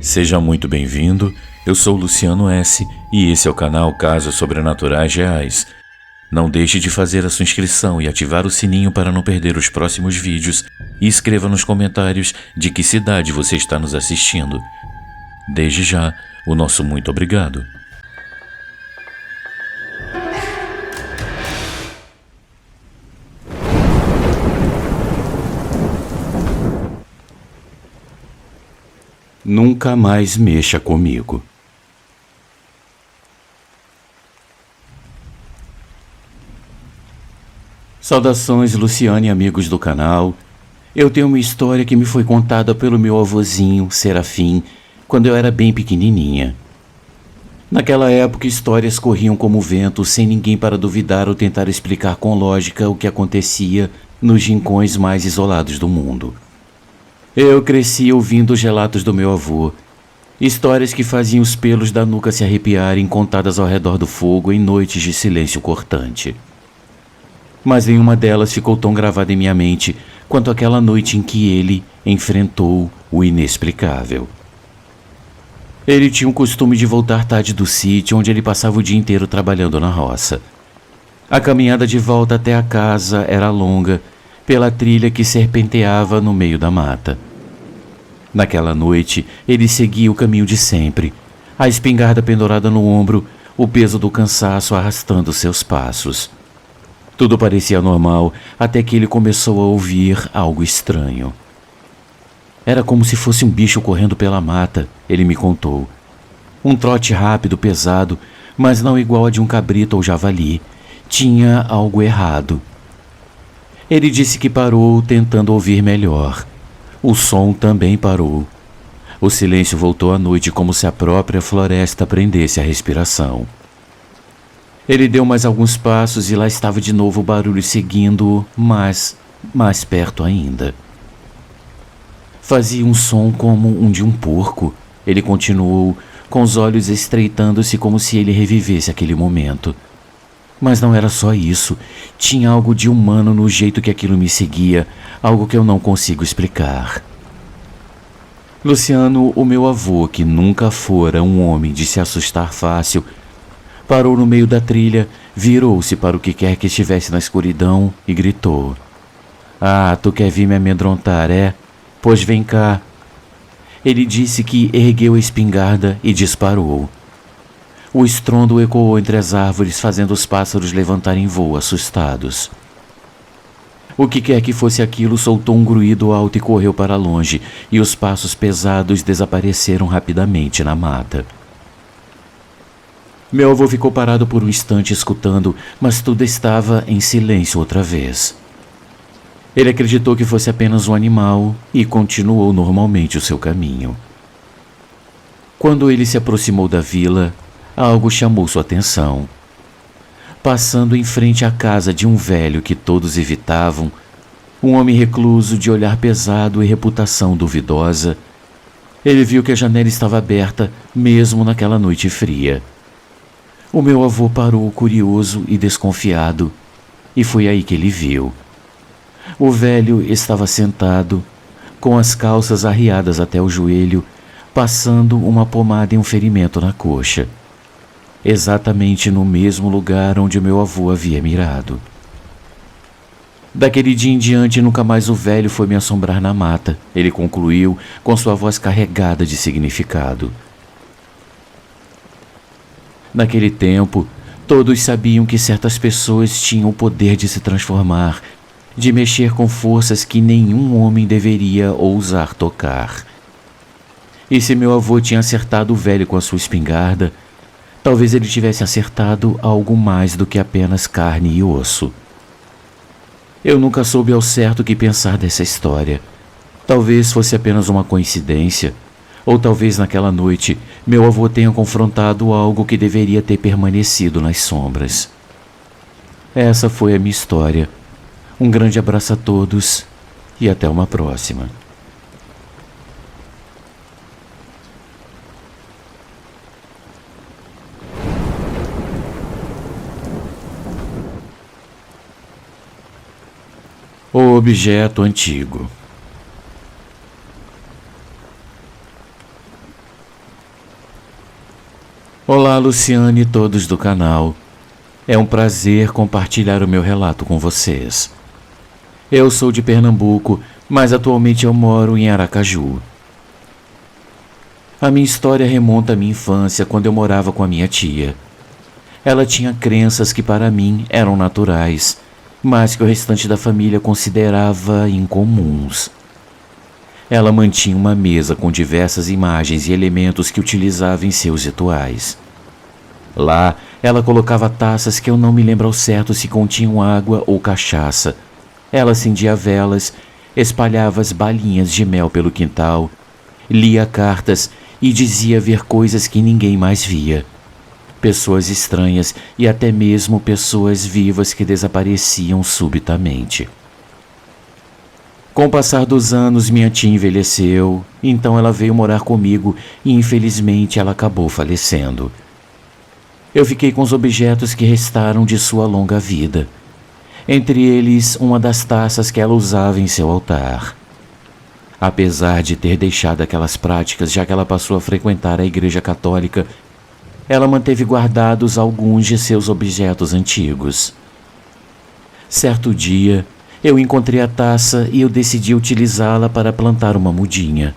Seja muito bem-vindo, eu sou Luciano S. e esse é o canal Casos Sobrenaturais Reais. Não deixe de fazer a sua inscrição e ativar o sininho para não perder os próximos vídeos e escreva nos comentários de que cidade você está nos assistindo. Desde já, o nosso muito obrigado. Nunca mais mexa comigo. Saudações, Luciane e amigos do canal. Eu tenho uma história que me foi contada pelo meu avôzinho, Serafim, quando eu era bem pequenininha. Naquela época, histórias corriam como vento, sem ninguém para duvidar ou tentar explicar com lógica o que acontecia nos rincões mais isolados do mundo. Eu cresci ouvindo os relatos do meu avô, histórias que faziam os pelos da nuca se arrepiarem contadas ao redor do fogo em noites de silêncio cortante. Mas nenhuma delas ficou tão gravada em minha mente quanto aquela noite em que ele enfrentou o inexplicável. Ele tinha o costume de voltar tarde do sítio onde ele passava o dia inteiro trabalhando na roça. A caminhada de volta até a casa era longa, pela trilha que serpenteava no meio da mata. Naquela noite, ele seguia o caminho de sempre, a espingarda pendurada no ombro, o peso do cansaço arrastando seus passos. Tudo parecia normal, até que ele começou a ouvir algo estranho. Era como se fosse um bicho correndo pela mata, ele me contou. Um trote rápido, pesado, mas não igual a de um cabrito ou javali. Tinha algo errado. Ele disse que parou, tentando ouvir melhor. O som também parou. O silêncio voltou à noite como se a própria floresta prendesse a respiração. Ele deu mais alguns passos e lá estava de novo o barulho seguindo-o, mas mais perto ainda. Fazia um som como um de um porco. Ele continuou, com os olhos estreitando-se como se ele revivesse aquele momento. Mas não era só isso. Tinha algo de humano no jeito que aquilo me seguia, algo que eu não consigo explicar. Luciano, o meu avô, que nunca fora um homem de se assustar fácil, parou no meio da trilha, virou-se para o que quer que estivesse na escuridão e gritou. Ah, tu quer vir me amedrontar, é? Pois vem cá. Ele disse que ergueu a espingarda e disparou. O estrondo ecoou entre as árvores, fazendo os pássaros levantarem voo assustados. O que quer que fosse aquilo soltou um grunhido alto e correu para longe, e os passos pesados desapareceram rapidamente na mata. Meu avô ficou parado por um instante escutando, mas tudo estava em silêncio outra vez. Ele acreditou que fosse apenas um animal e continuou normalmente o seu caminho. Quando ele se aproximou da vila, algo chamou sua atenção. Passando em frente à casa de um velho que todos evitavam, um homem recluso de olhar pesado e reputação duvidosa, ele viu que a janela estava aberta mesmo naquela noite fria. O meu avô parou curioso e desconfiado, e foi aí que ele viu. O velho estava sentado, com as calças arriadas até o joelho, passando uma pomada em um ferimento na coxa. Exatamente no mesmo lugar onde meu avô havia mirado. Daquele dia em diante, nunca mais o velho foi me assombrar na mata, ele concluiu com sua voz carregada de significado. Naquele tempo, todos sabiam que certas pessoas tinham o poder de se transformar, de mexer com forças que nenhum homem deveria ousar tocar. E se meu avô tinha acertado o velho com a sua espingarda, talvez ele tivesse acertado algo mais do que apenas carne e osso. Eu nunca soube ao certo o que pensar dessa história. Talvez fosse apenas uma coincidência, ou talvez naquela noite meu avô tenha confrontado algo que deveria ter permanecido nas sombras. Essa foi a minha história. Um grande abraço a todos e até uma próxima. O objeto antigo. Olá, Luciane e todos do canal. É um prazer compartilhar o meu relato com vocês. Eu sou de Pernambuco, mas atualmente eu moro em Aracaju. A minha história remonta à minha infância, quando eu morava com a minha tia. Ela tinha crenças que para mim eram naturais, mas que o restante da família considerava incomuns. Ela mantinha uma mesa com diversas imagens e elementos que utilizava em seus rituais. Lá, ela colocava taças que eu não me lembro ao certo se continham água ou cachaça. Ela acendia velas, espalhava as balinhas de mel pelo quintal, lia cartas e dizia ver coisas que ninguém mais via. Pessoas estranhas e até mesmo pessoas vivas que desapareciam subitamente. Com o passar dos anos, minha tia envelheceu, então ela veio morar comigo e infelizmente ela acabou falecendo. Eu fiquei com os objetos que restaram de sua longa vida. Entre eles, uma das taças que ela usava em seu altar. Apesar de ter deixado aquelas práticas, já que ela passou a frequentar a Igreja Católica, ela manteve guardados alguns de seus objetos antigos. Certo dia, eu encontrei a taça e eu decidi utilizá-la para plantar uma mudinha.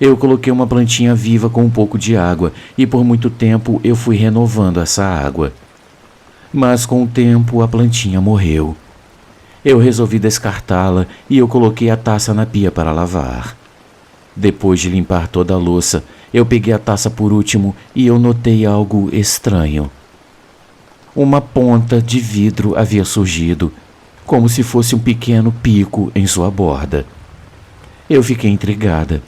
Eu coloquei uma plantinha viva com um pouco de água e por muito tempo eu fui renovando essa água. Mas com o tempo a plantinha morreu. Eu resolvi descartá-la e eu coloquei a taça na pia para lavar. Depois de limpar toda a louça, eu peguei a taça por último e eu notei algo estranho. Uma ponta de vidro havia surgido, como se fosse um pequeno pico em sua borda. Eu fiquei intrigada.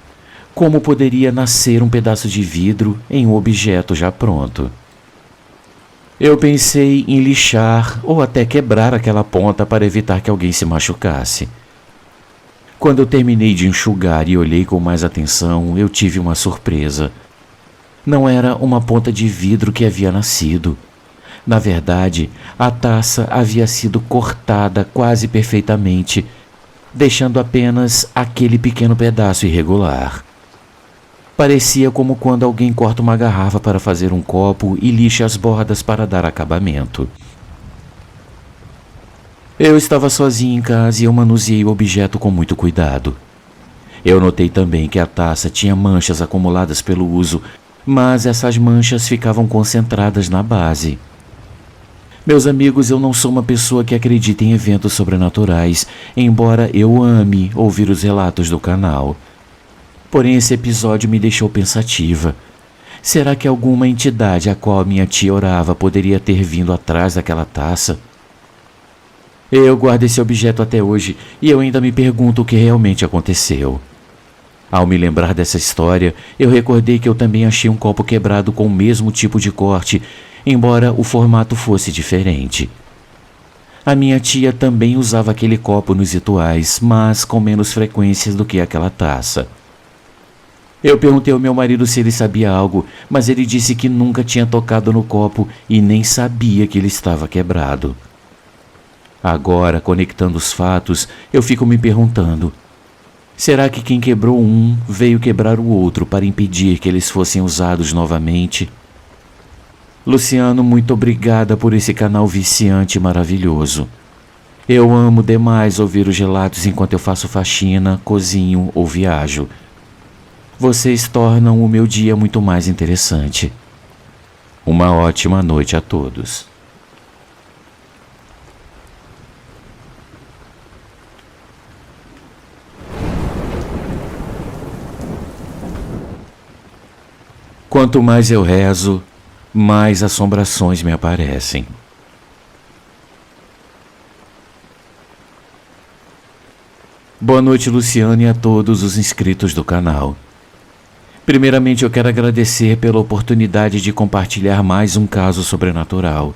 Como poderia nascer um pedaço de vidro em um objeto já pronto? Eu pensei em lixar ou até quebrar aquela ponta para evitar que alguém se machucasse. Quando eu terminei de enxugar e olhei com mais atenção, eu tive uma surpresa. Não era uma ponta de vidro que havia nascido. Na verdade, a taça havia sido cortada quase perfeitamente, deixando apenas aquele pequeno pedaço irregular. Parecia como quando alguém corta uma garrafa para fazer um copo e lixa as bordas para dar acabamento. Eu estava sozinho em casa e eu manuseei o objeto com muito cuidado. Eu notei também que a taça tinha manchas acumuladas pelo uso, mas essas manchas ficavam concentradas na base. Meus amigos, eu não sou uma pessoa que acredita em eventos sobrenaturais, embora eu ame ouvir os relatos do canal. Porém, esse episódio me deixou pensativa. Será que alguma entidade a qual minha tia orava poderia ter vindo atrás daquela taça? Eu guardo esse objeto até hoje e eu ainda me pergunto o que realmente aconteceu. Ao me lembrar dessa história, eu recordei que eu também achei um copo quebrado com o mesmo tipo de corte, embora o formato fosse diferente. A minha tia também usava aquele copo nos rituais, mas com menos frequência do que aquela taça. Eu perguntei ao meu marido se ele sabia algo, mas ele disse que nunca tinha tocado no copo e nem sabia que ele estava quebrado. Agora, conectando os fatos, eu fico me perguntando: será que quem quebrou um veio quebrar o outro para impedir que eles fossem usados novamente? Luciano, muito obrigada por esse canal viciante e maravilhoso. Eu amo demais ouvir os relatos enquanto eu faço faxina, cozinho ou viajo. Vocês tornam o meu dia muito mais interessante. Uma ótima noite a todos. Quanto mais eu rezo, mais assombrações me aparecem. Boa noite, Luciane, e a todos os inscritos do canal. Primeiramente, eu quero agradecer pela oportunidade de compartilhar mais um caso sobrenatural.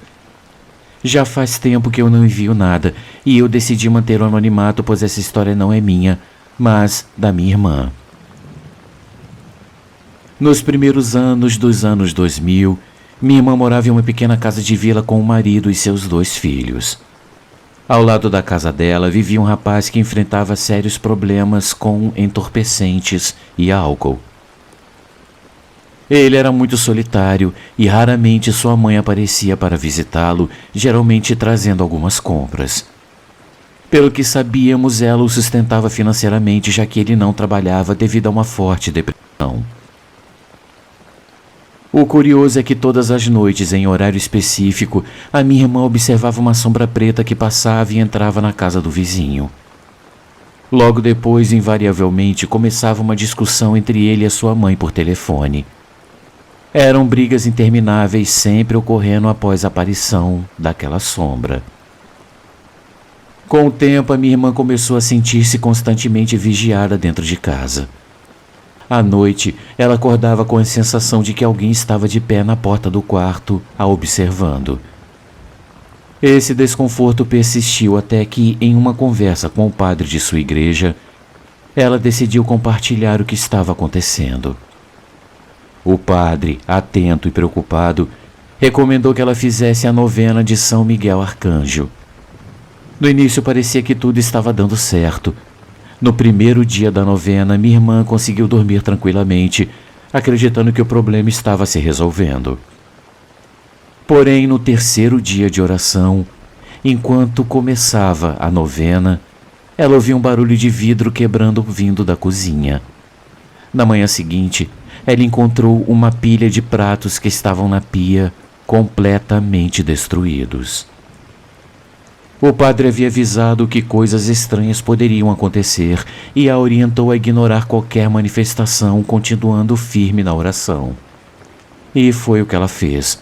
Já faz tempo que eu não envio nada e eu decidi manter o anonimato, pois essa história não é minha, mas da minha irmã. Nos primeiros anos dos anos 2000, minha irmã morava em uma pequena casa de vila com o marido e seus 2 filhos. Ao lado da casa dela vivia um rapaz que enfrentava sérios problemas com entorpecentes e álcool. Ele era muito solitário e raramente sua mãe aparecia para visitá-lo, geralmente trazendo algumas compras. Pelo que sabíamos, ela o sustentava financeiramente, já que ele não trabalhava devido a uma forte depressão. O curioso é que todas as noites, em horário específico, a minha irmã observava uma sombra preta que passava e entrava na casa do vizinho. Logo depois, invariavelmente, começava uma discussão entre ele e a sua mãe por telefone. Eram brigas intermináveis, sempre ocorrendo após a aparição daquela sombra. Com o tempo, a minha irmã começou a sentir-se constantemente vigiada dentro de casa. À noite, ela acordava com a sensação de que alguém estava de pé na porta do quarto, a observando. Esse desconforto persistiu até que, em uma conversa com o padre de sua igreja, ela decidiu compartilhar o que estava acontecendo. O padre, atento e preocupado, recomendou que ela fizesse a novena de São Miguel Arcanjo. No início parecia que tudo estava dando certo. No primeiro dia da novena, minha irmã conseguiu dormir tranquilamente, acreditando que o problema estava se resolvendo. Porém, no terceiro dia de oração, enquanto começava a novena, ela ouviu um barulho de vidro quebrando vindo da cozinha. Na manhã seguinte, ela encontrou uma pilha de pratos que estavam na pia, completamente destruídos. O padre havia avisado que coisas estranhas poderiam acontecer e a orientou a ignorar qualquer manifestação, continuando firme na oração. E foi o que ela fez.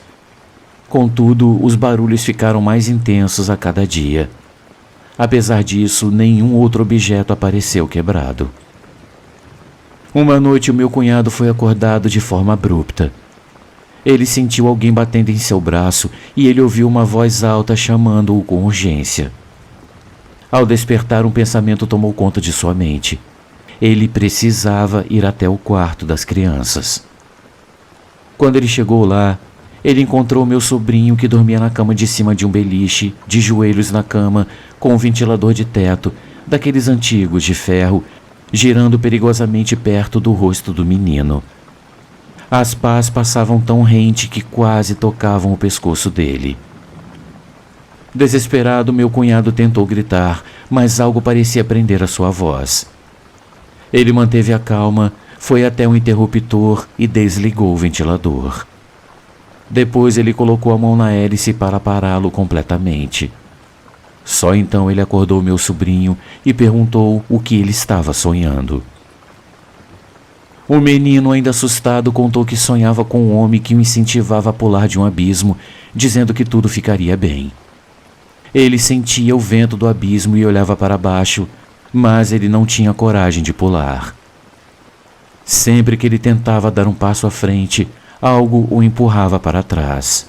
Contudo, os barulhos ficaram mais intensos a cada dia. Apesar disso, nenhum outro objeto apareceu quebrado. Uma noite, o meu cunhado foi acordado de forma abrupta. Ele sentiu alguém batendo em seu braço e ele ouviu uma voz alta chamando-o com urgência. Ao despertar, um pensamento tomou conta de sua mente. Ele precisava ir até o quarto das crianças. Quando ele chegou lá, ele encontrou meu sobrinho que dormia na cama de cima de um beliche, de joelhos na cama, com um ventilador de teto, daqueles antigos de ferro, girando perigosamente perto do rosto do menino. As pás passavam tão rente que quase tocavam o pescoço dele. Desesperado, meu cunhado tentou gritar, mas algo parecia prender a sua voz. Ele manteve a calma, foi até o interruptor e desligou o ventilador. Depois ele colocou a mão na hélice para pará-lo completamente. Só então ele acordou meu sobrinho e perguntou o que ele estava sonhando. O menino, ainda assustado, contou que sonhava com um homem que o incentivava a pular de um abismo, dizendo que tudo ficaria bem. Ele sentia o vento do abismo e olhava para baixo, mas ele não tinha coragem de pular. Sempre que ele tentava dar um passo à frente, algo o empurrava para trás.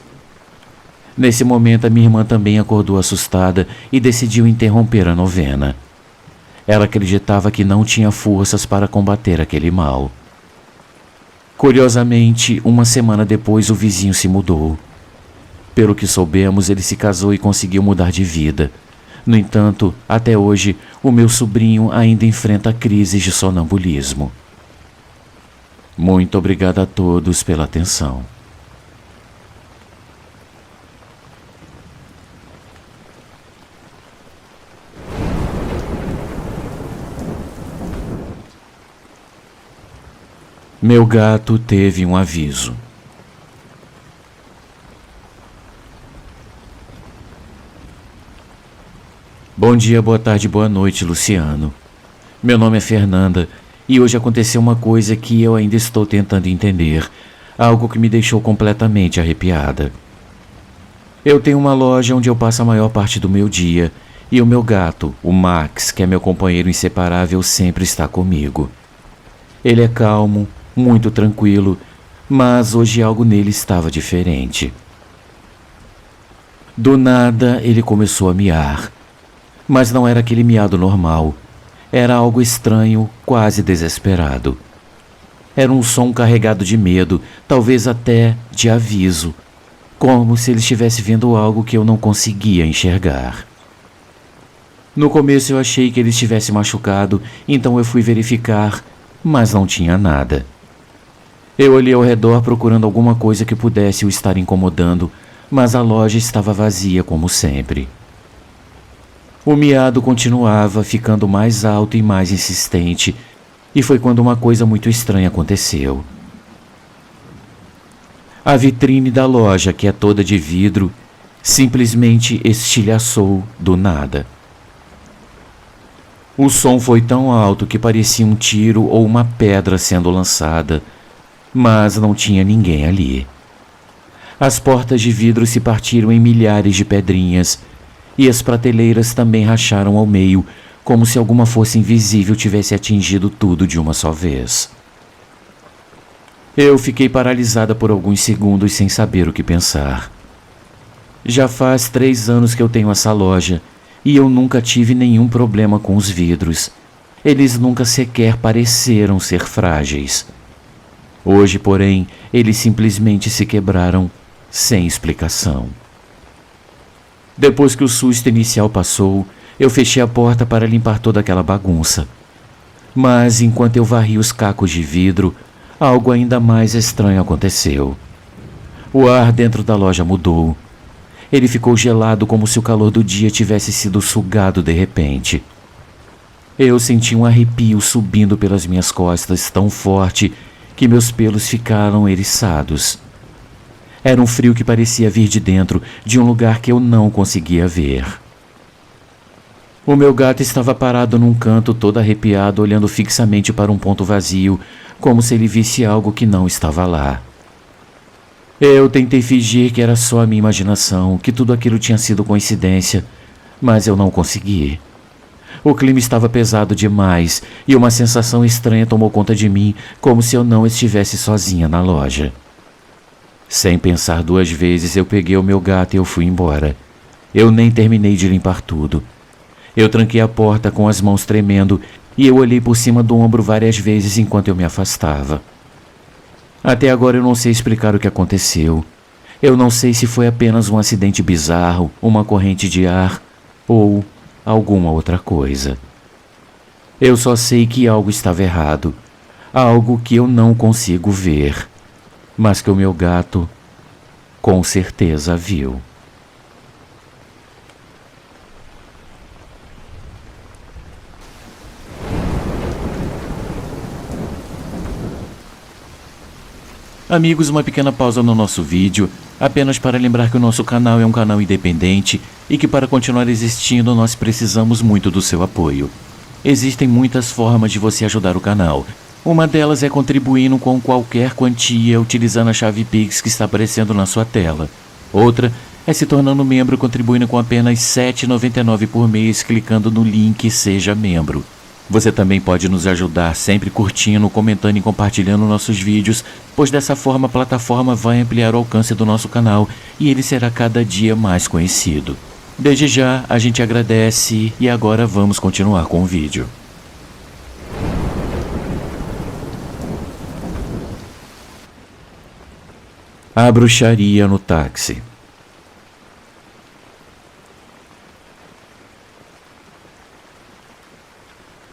Nesse momento, a minha irmã também acordou assustada e decidiu interromper a novena. Ela acreditava que não tinha forças para combater aquele mal. Curiosamente, uma semana depois, o vizinho se mudou. Pelo que soubemos, ele se casou e conseguiu mudar de vida. No entanto, até hoje, o meu sobrinho ainda enfrenta crises de sonambulismo. Muito obrigado a todos pela atenção. Meu gato teve um aviso. Bom dia, boa tarde, boa noite, Luciano. Meu nome é Fernanda e hoje aconteceu uma coisa que eu ainda estou tentando entender, algo que me deixou completamente arrepiada. Eu tenho uma loja onde eu passo a maior parte do meu dia e o meu gato, o Max, que é meu companheiro inseparável, sempre está comigo. Ele é calmo, muito tranquilo, mas hoje algo nele estava diferente. Do nada, ele começou a miar. Mas não era aquele miado normal. Era algo estranho, quase desesperado. Era um som carregado de medo, talvez até de aviso, como se ele estivesse vendo algo que eu não conseguia enxergar. No começo eu achei que ele estivesse machucado, então eu fui verificar, mas não tinha nada. Eu olhei ao redor procurando alguma coisa que pudesse o estar incomodando, mas a loja estava vazia como sempre. O miado continuava, ficando mais alto e mais insistente, e foi quando uma coisa muito estranha aconteceu. A vitrine da loja, que é toda de vidro, simplesmente estilhaçou do nada. O som foi tão alto que parecia um tiro ou uma pedra sendo lançada, mas não tinha ninguém ali. As portas de vidro se partiram em milhares de pedrinhas e as prateleiras também racharam ao meio, como se alguma força invisível tivesse atingido tudo de uma só vez. Eu fiquei paralisada por alguns segundos sem saber o que pensar. Já faz 3 anos que eu tenho essa loja e eu nunca tive nenhum problema com os vidros. Eles nunca sequer pareceram ser frágeis. Hoje, porém, eles simplesmente se quebraram sem explicação. Depois que o susto inicial passou, eu fechei a porta para limpar toda aquela bagunça. Mas enquanto eu varria os cacos de vidro, algo ainda mais estranho aconteceu. O ar dentro da loja mudou. Ele ficou gelado como se o calor do dia tivesse sido sugado de repente. Eu senti um arrepio subindo pelas minhas costas tão forte que meus pelos ficaram eriçados. Era um frio que parecia vir de dentro de um lugar que eu não conseguia ver. O meu gato estava parado num canto todo arrepiado, olhando fixamente para um ponto vazio, como se ele visse algo que não estava lá. Eu tentei fingir que era só a minha imaginação, que tudo aquilo tinha sido coincidência, mas eu não consegui. O clima estava pesado demais e uma sensação estranha tomou conta de mim, como se eu não estivesse sozinha na loja. Sem pensar 2 vezes, eu peguei o meu gato e eu fui embora. Eu nem terminei de limpar tudo. Eu tranquei a porta com as mãos tremendo e eu olhei por cima do ombro várias vezes enquanto eu me afastava. Até agora eu não sei explicar o que aconteceu. Eu não sei se foi apenas um acidente bizarro, uma corrente de ar ou alguma outra coisa. Eu só sei que algo estava errado, algo que eu não consigo ver, mas que o meu gato com certeza viu. Amigos, uma pequena pausa no nosso vídeo, apenas para lembrar que o nosso canal é um canal independente e que para continuar existindo nós precisamos muito do seu apoio. Existem muitas formas de você ajudar o canal. Uma delas é contribuindo com qualquer quantia utilizando a chave Pix que está aparecendo na sua tela. Outra é se tornando membro contribuindo com apenas R$ 7,99 por mês clicando no link Seja Membro. Você também pode nos ajudar sempre curtindo, comentando e compartilhando nossos vídeos, pois dessa forma a plataforma vai ampliar o alcance do nosso canal e ele será cada dia mais conhecido. Desde já, a gente agradece e agora vamos continuar com o vídeo. A bruxaria no táxi.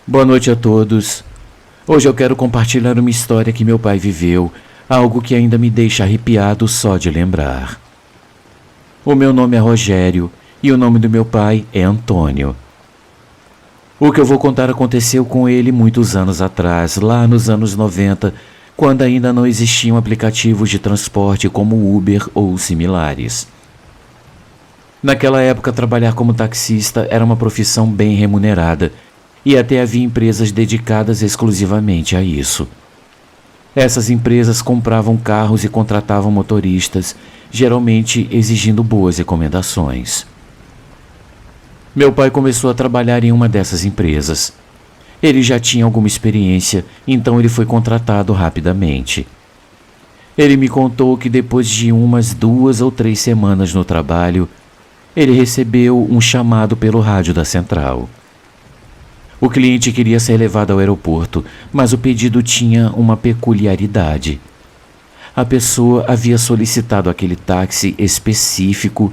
Boa noite a todos. Hoje eu quero compartilhar uma história que meu pai viveu, algo que ainda me deixa arrepiado só de lembrar. O meu nome é Rogério e o nome do meu pai é Antônio. O que eu vou contar aconteceu com ele muitos anos atrás, lá nos anos 90, quando ainda não existiam aplicativos de transporte como Uber ou similares. Naquela época, trabalhar como taxista era uma profissão bem remunerada, e até havia empresas dedicadas exclusivamente a isso. Essas empresas compravam carros e contratavam motoristas, geralmente exigindo boas recomendações. Meu pai começou a trabalhar em uma dessas empresas. Ele já tinha alguma experiência, então ele foi contratado rapidamente. Ele me contou que depois de umas 2 ou 3 semanas no trabalho, ele recebeu um chamado pelo rádio da central. O cliente queria ser levado ao aeroporto, mas o pedido tinha uma peculiaridade. A pessoa havia solicitado aquele táxi específico,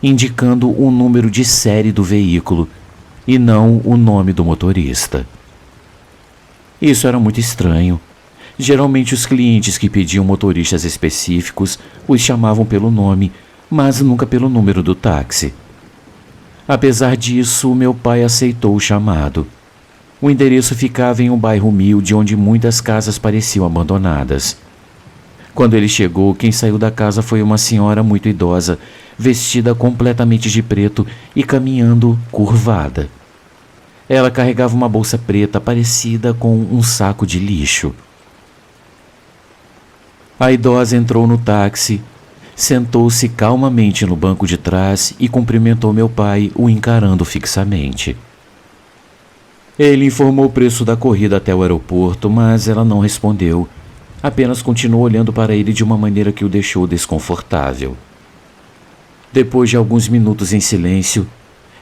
indicando o número de série do veículo e não o nome do motorista. Isso era muito estranho, Geralmente os clientes que pediam motoristas específicos os chamavam pelo nome, mas nunca pelo número do táxi. Apesar disso, meu pai aceitou o chamado. O endereço ficava em um bairro humilde onde muitas casas pareciam abandonadas. Quando ele chegou, quem saiu da casa foi uma senhora muito idosa, vestida completamente de preto e caminhando curvada. Ela carregava uma bolsa preta parecida com um saco de lixo. A idosa entrou no táxi, sentou-se calmamente no banco de trás e cumprimentou meu pai, o encarando fixamente. Ele informou o preço da corrida até o aeroporto, mas ela não respondeu. Apenas continuou olhando para ele de uma maneira que o deixou desconfortável. Depois de alguns minutos em silêncio,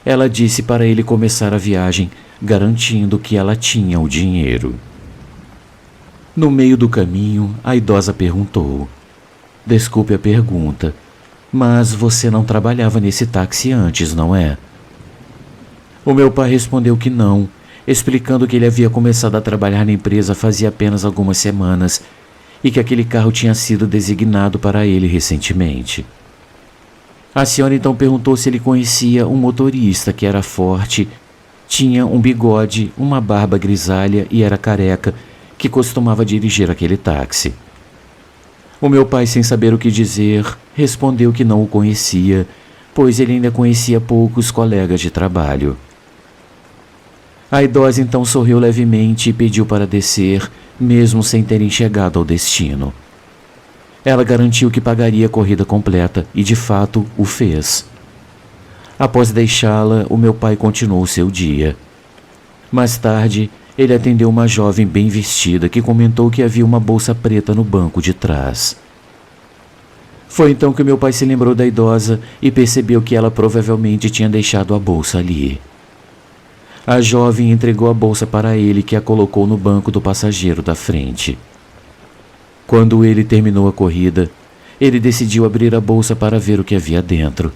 ela disse para ele começar a viagem, garantindo que ela tinha o dinheiro. No meio do caminho, a idosa perguntou: "Desculpe a pergunta, mas você não trabalhava nesse táxi antes, não é?" O meu pai respondeu que não, explicando que ele havia começado a trabalhar na empresa fazia apenas algumas semanas e que aquele carro tinha sido designado para ele recentemente. A senhora então perguntou se ele conhecia um motorista que era forte, tinha um bigode, uma barba grisalha e era careca, que costumava dirigir aquele táxi. O meu pai, sem saber o que dizer, respondeu que não o conhecia, pois ele ainda conhecia poucos colegas de trabalho. A idosa então sorriu levemente e pediu para descer, mesmo sem terem chegado ao destino. Ela garantiu que pagaria a corrida completa e, de fato, o fez. Após deixá-la, o meu pai continuou seu dia. Mais tarde, ele atendeu uma jovem bem vestida que comentou que havia uma bolsa preta no banco de trás. Foi então que meu pai se lembrou da idosa e percebeu que ela provavelmente tinha deixado a bolsa ali. A jovem entregou a bolsa para ele, que a colocou no banco do passageiro da frente. Quando ele terminou a corrida, ele decidiu abrir a bolsa para ver o que havia dentro.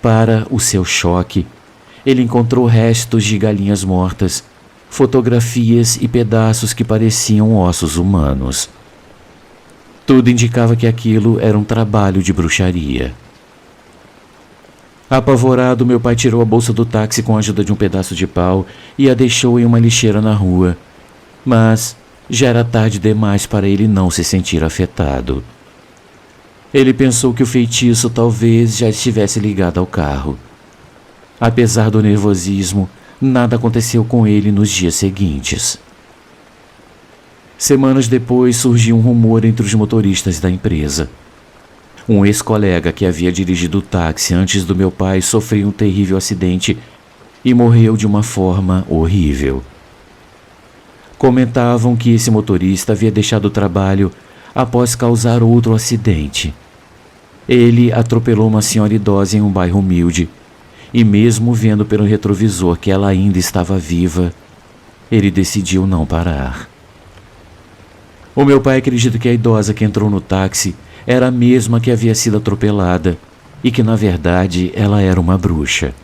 Para o seu choque, ele encontrou restos de galinhas mortas, fotografias e pedaços que pareciam ossos humanos. Tudo indicava que aquilo era um trabalho de bruxaria. Apavorado, meu pai tirou a bolsa do táxi com a ajuda de um pedaço de pau e a deixou em uma lixeira na rua. Mas já era tarde demais para ele não se sentir afetado. Ele pensou que o feitiço talvez já estivesse ligado ao carro. Apesar do nervosismo, nada aconteceu com ele nos dias seguintes. Semanas depois, surgiu um rumor entre os motoristas da empresa. Um ex-colega que havia dirigido o táxi antes do meu pai sofreu um terrível acidente e morreu de uma forma horrível. Comentavam que esse motorista havia deixado o trabalho após causar outro acidente. Ele atropelou uma senhora idosa em um bairro humilde e, mesmo vendo pelo retrovisor que ela ainda estava viva, ele decidiu não parar. O meu pai acredita que a idosa que entrou no táxi era a mesma que havia sido atropelada e que, na verdade, ela era uma bruxa.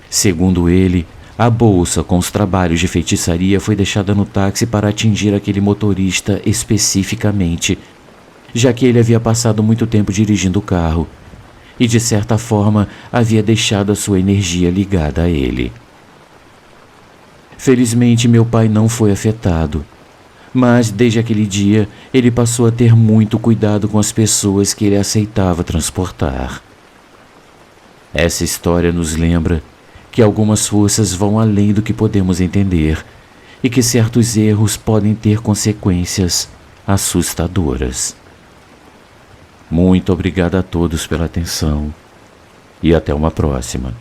Segundo ele, a bolsa com os trabalhos de feitiçaria foi deixada no táxi para atingir aquele motorista especificamente, já que ele havia passado muito tempo dirigindo o carro e, de certa forma, havia deixado a sua energia ligada a ele. Felizmente, meu pai não foi afetado, mas desde aquele dia ele passou a ter muito cuidado com as pessoas que ele aceitava transportar. Essa história nos lembra que algumas forças vão além do que podemos entender e que certos erros podem ter consequências assustadoras. Muito obrigado a todos pela atenção e até uma próxima.